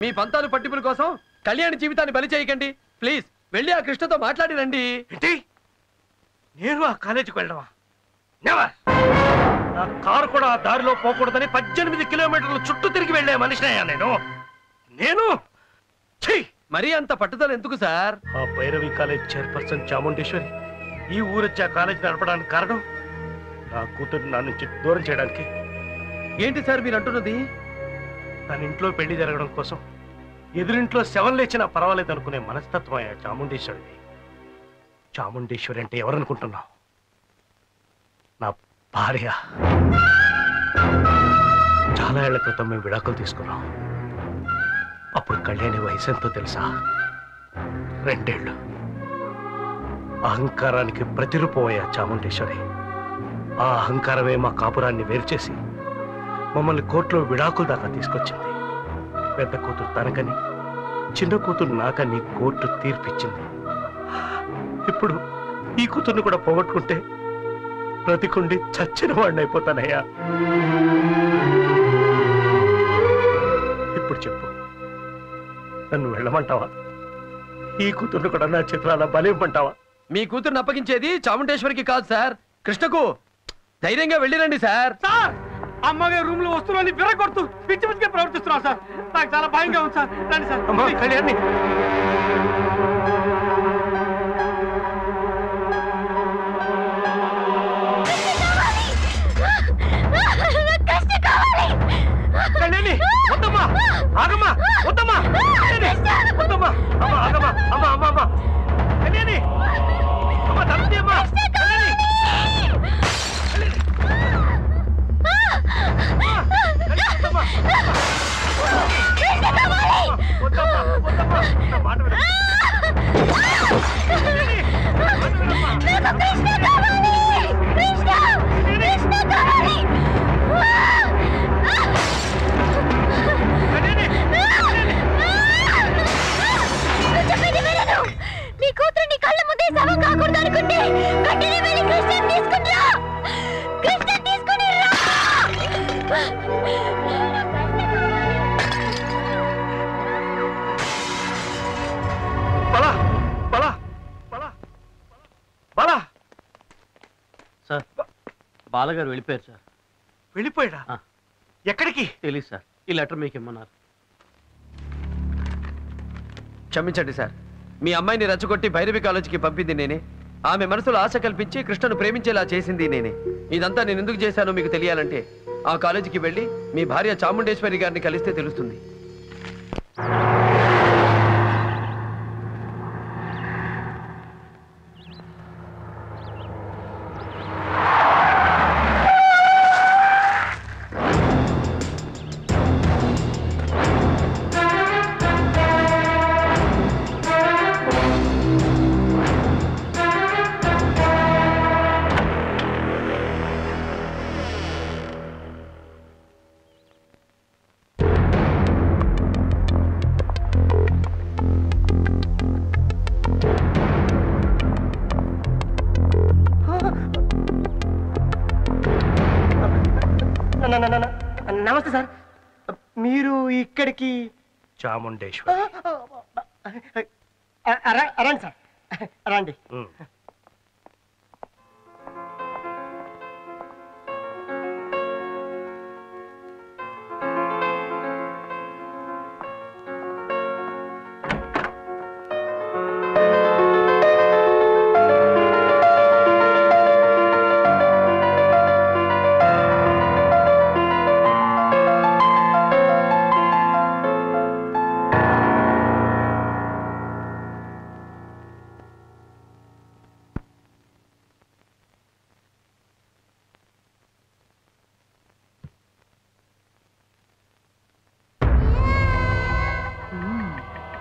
మీ పంతాలు పట్టింపుల కోసం కళ్యాణి జీవితాన్ని బలి చేయకండి ప్లీజ్. వెళ్ళి ఆ కృష్ణతో మాట్లాడి రండి. నేను ఆ కాలేజీకి వెళ్ళడమా? నెవర్. నా కారు కూడా ఆ దారిలో పోకూడదని 18 కిలోమీటర్లు చుట్టూ తిరిగి వెళ్లే మనిషినయ్యా నేను. మరీ అంత పట్టుదల ఎందుకు సార్? ఆ భైరవి కాలేజ్ చైర్పర్సన్ చాముండేశ్వరి ఈ ఊరొచ్చి ఆ కాలేజ్ నడపడానికి కారణం నా కూతురు నా నుంచి దూరం చేయడానికి. ఏంటి సార్ మీరు అంటున్నది? తన ఇంట్లో పెళ్లి జరగడం కోసం ఎదురింట్లో శవం లేచినా పర్వాలేదు అనుకునే మనస్తత్వం అయ్యా చాముండేశ్వరిది. చాముండేశ్వరి అంటే ఎవరనుకుంటున్నావు? నా భార్య. చాలా ఏళ్ల క్రితం మేము విడాకులు తీసుకున్నాం. అప్పుడు కళ్యాణి వయసు ఎంతో తెలుసా? 2 ఏళ్ళు. అహంకారానికి ప్రతిరూపమయ్యా చాముండేశ్వరి. ఆ అహంకారమే మా కాపురాన్ని వేరు చేసి మమ్మల్ని కోర్టులో విడాకుల దాకా తీసుకొచ్చింది. పెద్ద కూతురు తనకని చిన్న కూతురు నాకని కోర్టు తీర్పిచ్చింది. ఇప్పుడు ఈ కూతుర్ని కూడా పోగొట్టుకుంటే బ్రతికుండి చచ్చిన వాడిని అయిపోతానయ్యా. ఇప్పుడు చెప్పు, నన్ను వెళ్ళమంటావా? ఈ కూతుర్ని కూడా నా చిత్రాల బలివ్వమంటావా? మీ కూతురుని అప్పగించేది చాముండేశ్వరికి కాదు సార్, కృష్ణకు. ధైర్యంగా వెళ్ళిరండి సార్. అమ్మగారు రూమ్ లో వస్తువులని విరగొడుతూ పిచ్చి పిచ్చిగా ప్రవర్తిస్తున్నారు సార్. నాకు చాలా భయంగా ఉంది సార్. రండి సార్. అమ్మా కళ్యాణి. కళ్యాణి వద్దమ్మా, ఆగమ్మా, వద్దమ్మా, వద్దమ్మా, అమ్మా ఆగమ్మా, అమ్మా అమ్మా అమ్మా కళ్యాణి, అమ్మా తప్పి అమ్మా కళ్యాణి. నీ కూతురు కళ్ళ ముందే శవం కాకూడదు అనుకుంటే వెంటనే వెళ్ళి కృష్ణని తీసుకుని రా. కృష్ణని తీసుకుని రా. సార్ బాలగారు వెళ్ళిపోయారు సార్. వెళ్ళిపోయాడా? ఎక్కడికి తెలియదు సార్. ఈ లెటర్ మీకు ఇమ్మన్నారు. క్షమించండి సార్, మీ అమ్మాయిని రెచ్చగొట్టి భైరవి కాలేజీకి పంపింది నేనే. ఆమె మనసులో ఆశ కల్పించి కృష్ణను ప్రేమించేలా చేసింది నేనే. ఇదంతా నేను ఎందుకు చేశానో మీకు తెలియాలంటే ఆ కాలేజీకి వెళ్ళి మీ భార్య చాముండేశ్వరి గారిని కలిస్తే తెలుస్తుంది. నమస్తే సార్. మీరు ఇక్కడికి? చాముండేశ్వరి. రండి సార్, రండి.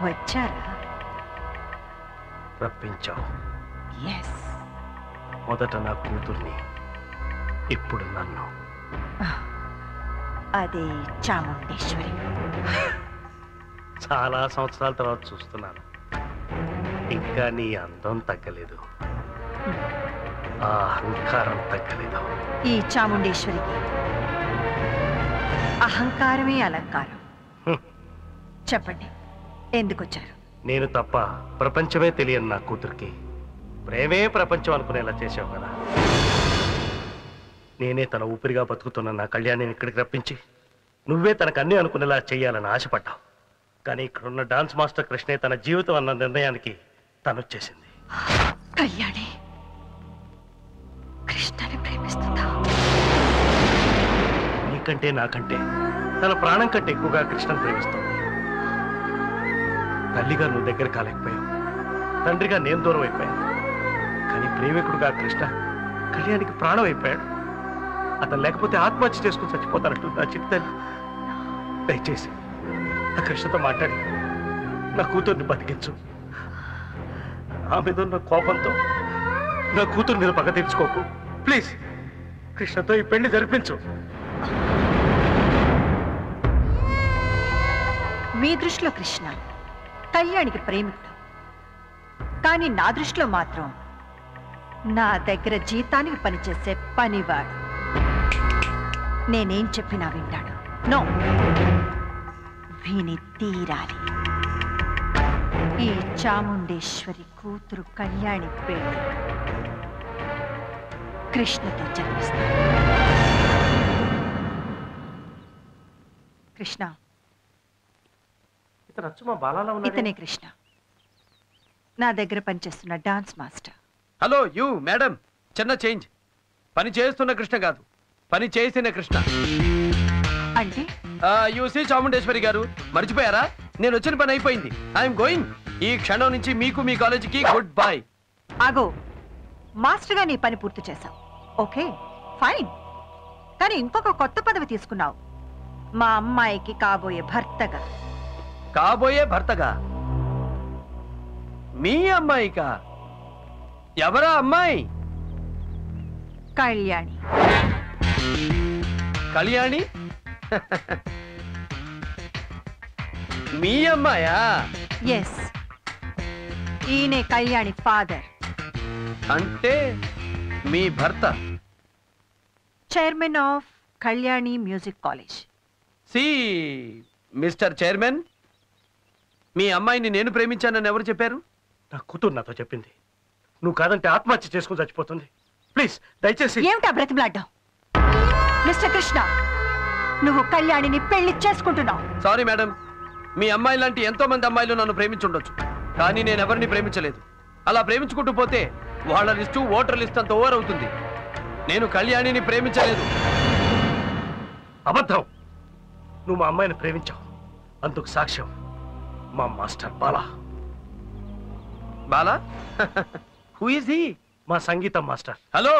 వచ్చారా? రప్పించావు. ఎస్. మొదట నా కూతుర్ని, ఇప్పుడు నన్ను. అది చాముండేశ్వరి. చాలా సంవత్సరాల తర్వాత చూస్తున్నాను. ఇంకా నీ అందం తగ్గలేదు, ఆ అహంకారం తగ్గలేదు. ఈ చాముండేశ్వరికి అహంకారమే అలంకారం. చెప్పండి, ఎందుకు వచ్చారు? నేను తప్ప ప్రపంచమే తెలియని నా కూతురికి ప్రేమే ప్రపంచం అనుకునేలా చేసావు కదా. నేనే తన ఊపిరిగా బతుకుతున్న నా కళ్యాణిని ఇక్కడికి రప్పించి నువ్వే తనకు అన్నీ అనుకునేలా చేయాలని ఆశపడ్డావు. కానీ ఇక్కడున్న డాన్స్ మాస్టర్ కృష్ణే తన జీవితం అన్న నిర్ణయానికి తనొచ్చేసింది. కళ్యాణి కృష్ణని ప్రేమిస్తుందా? నీకంటే నాకంటే తన ప్రాణం కంటే ఎక్కువగా కృష్ణను ప్రేమిస్తుంది. తల్లిగా నువ్వు దగ్గర కాలేకపోయావు, తండ్రిగా నేను దూరం అయిపోయాను. కానీ ప్రేమికుడుగా కృష్ణ కళ్యాణికి ప్రాణం అయిపోయాడు. అతను లేకపోతే ఆత్మహత్య చేసుకుని చచ్చిపోతానంటూ నా చిట్టి తల్లి. దయచేసి ఆ కృష్ణతో మాట్లాడి నా కూతుర్ని బతికించు. ఆ మీద ఉన్న కోపంతో నా కూతురు మీద పగ తీర్చుకోకు ప్లీజ్. కృష్ణతో ఈ పెళ్లి జరిపించు. మీ దృష్టిలో కృష్ణ కళ్యాణికి ప్రేమికుడు, కానీ నా దృష్టిలో మాత్రం నా దగ్గర జీతానికి పనిచేసే పనివాడు. నేనేం చెప్పినా వింటాడు. నో, విని తీరాలి. ఈ చాముండేశ్వరి కూతురు కళ్యాణి పెళ్లి కృష్ణతో జరిపిస్తాడు. కృష్ణ, ఇతనే కృష్ణ, నా దగ్గర పనిచేస్తున్న dance master. Hello you madam, చిన్న చేంజ్. పని చేస్తున్న కృష్ణ కాదు, పని చేసిన కృష్ణ. అంటే యూసీ చాముండేశ్వరి గారు మర్చిపోయారా? నేను వచ్చిన పని అయిపోయింది. I'm going. ఈ క్షణం నుంచి మీకు మీ కాలేజీకి గుడ్ బై. ఆగో, మాస్టర్ గా నీ పని పూర్తి చేశావు, ఓకే ఫైన్. కానీ ఇంకొక కొత్త పదవి తీసుకున్నావు, మా అమ్మాయికి కాబోయే భర్తగా. కాబోయే భర్తగా? మీ అమ్మాయికా? ఎవరా అమ్మాయి? కళ్యాణి. కళ్యాణి? మీ అమ్మాయా? ఎస్, ఈయనే కళ్యాణి ఫాదర్. అంటే మీ భర్త chairman of Kalyani music college. See mister chairman, మీ అమ్మాయిని నేను ప్రేమించానని ఎవరు చెప్పారు? నా కూతురు నాతో చెప్పింది. నువ్వు కాదంటే ఆత్మహత్య చేసుకుని చచ్చిపోతుంది. ప్లీజ్ దయచేసి. ఏమిటా బ్రతిమలాడ్డావు? మిస్టర్ కృష్ణ, నువ్వు కళ్యాణిని పెళ్లి చేసుకుంటున్నావు. సారీ మేడం, మీ అమ్మాయి లాంటి ఎంతో మంది అమ్మాయిలు నన్ను ప్రేమించుండొచ్చు, కానీ నేను ఎవరిని ప్రేమించలేదు. అలా ప్రేమించుకుంటూ పోతే వాళ్ళ లిస్టు ఓటర్ లిస్ట్ అంత ఓవర్ అవుతుంది. నేను కళ్యాణిని ప్రేమించలేదు. అబద్ధం. నువ్వు మా అమ్మాయిని ప్రేమించావు. అందుకు సాక్ష్యం మా master Bala. Bala? Who is he? మా సంగీతం మాస్టర్. హలో,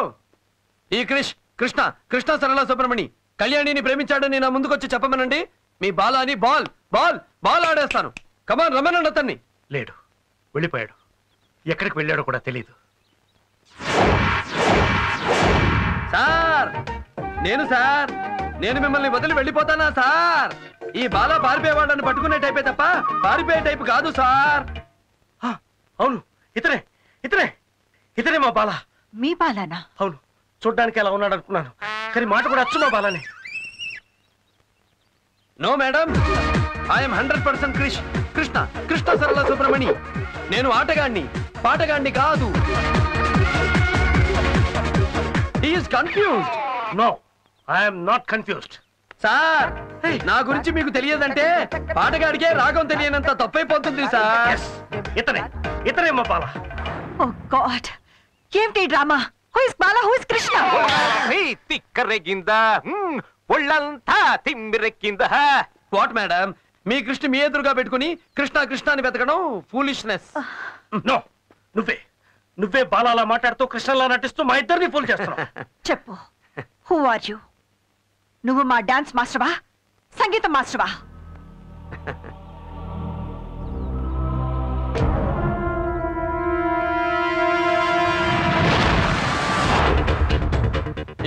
ఈ కృష్ణ సరళ సుబ్రమణి కళ్యాణిని ప్రేమించాడని నా ముందుకొచ్చి చెప్పమనండి. మీ బాలాని బాల్ బాల్ బాల్ ఆడేస్తాను. కమాన్, రమ్మనండి అతన్ని. లేడు, వెళ్ళిపోయాడు. ఎక్కడికి వెళ్ళాడో కూడా తెలియదు. సార్, నేను మిమ్మల్ని వదిలి వెళ్ళిపోతానా సార్? ఈ బాలా పారిపోయేవాళ్ళని పట్టుకునే టైపే తప్ప పారిపోయే టైపు కాదు సార్. అవును, ఇతనే మా బాలా. మీ బాలానా? అవును, చూడ్డానికి ఎలా ఉన్నాడు అనుకున్నాను, కానీ మాట కూడా అచ్చు మా బాలానే. No madam, I'm 100% Krishna Sarala Subramani. నేను ఆటగాణ్ణి, పాటగాణ్ణి కాదు. He is confused. No, I'm not confused. Sir, నా గురించి మీకు తెలియదంటే పాటగాడికే రాగం తెలియనంత తప్పైపోతుంది సార్. ఇతనే మా బాలా. ఓ గాడ్, ఏమిటి drama? Who is Bala, who is Krishna? తిక్కరెగిందా, ఒళ్ళంతా తిమ్మిరెక్కిందా. వాట్ మేడం, మీ కృష్ణ మీ ఎదురుగా పెట్టుకుని కృష్ణ అని వెతకడం ఫూలిష్నెస్. నో, నువ్వే బాలాలా మాట్లాడుతూ కృష్ణలా నటిస్తూ మా ఇద్దరిని ఫూల్ చేస్తున్నావు. చెప్పు, హూ ఆర్ యు? నువ్వు మా డాన్స్ మాస్టర్వా, సంగీతం మాస్టర్వా?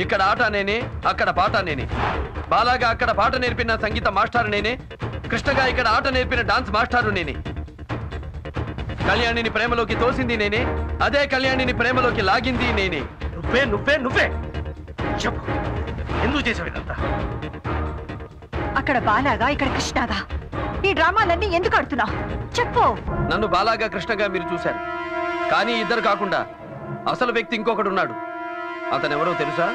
ఇక్కడ ఆట నేనే, అక్కడ పాట నేనే. బాలాగా అక్కడ పాట నేర్పిన సంగీత మాస్టారు నేనే, కృష్ణగా ఇక్కడ ఆట నేర్పిన డాన్స్ మాస్టారు నేనే. కళ్యాణిని ప్రేమలోకి తోసింది నేనే, అదే కళ్యాణిని ప్రేమలోకి లాగింది నేనే. నువ్వే చెప్పు, ఎందుకు చేసావు ఇదంతా? అక్కడ బాలాగా ఇక్కడ కృష్ణగా ఈ డ్రామాలన్నీ ఎందుకు ఆడుతున్నావు చెప్పు. నన్ను బాలాగా కృష్ణగా మీరు చూశారు, కానీ ఇద్దరు కాకుండా అసలు వ్యక్తి ఇంకొకడు ఉన్నాడు. అతనెవరో తెలుసా?